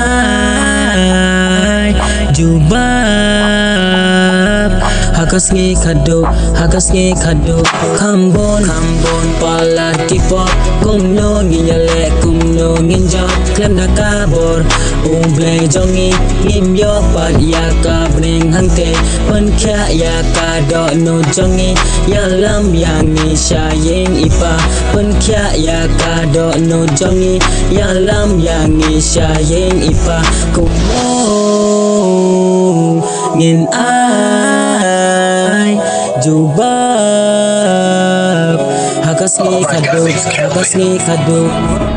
ai Jubab hakas ngi khadu Kambon pala kipop Kumno ngiyale kumno ngin job klem da kabor umble jongi ngim yo pat ya ka bring hangte pen kya ya ka do no jongi ya lam yang ni shaying ipa pen kya ya ka do no jongi ya lam yang ni shaying ipa kumno ngin ai Jubab hakas ngi khadu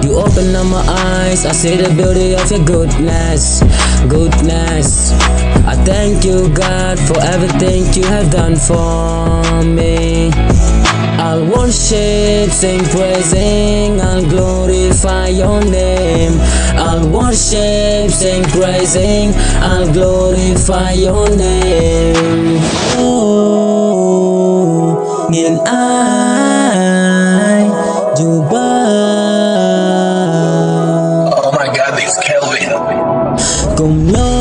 you open up my eyes I see the beauty of your goodness I thank you God for everything you have done for me I'll worship, sing praising, I'll glorify your name I'll worship, sing praising, I'll glorify your name Oh, Ngin ai Jubab Oh my God, this Kelvin Kumno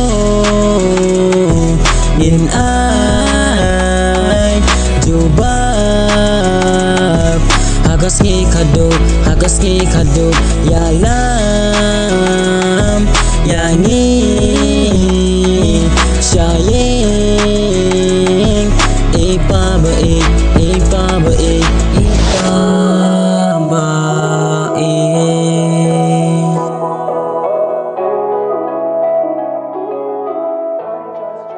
Ngin ai Jubab hakas ngi khadu ya lam ya ngin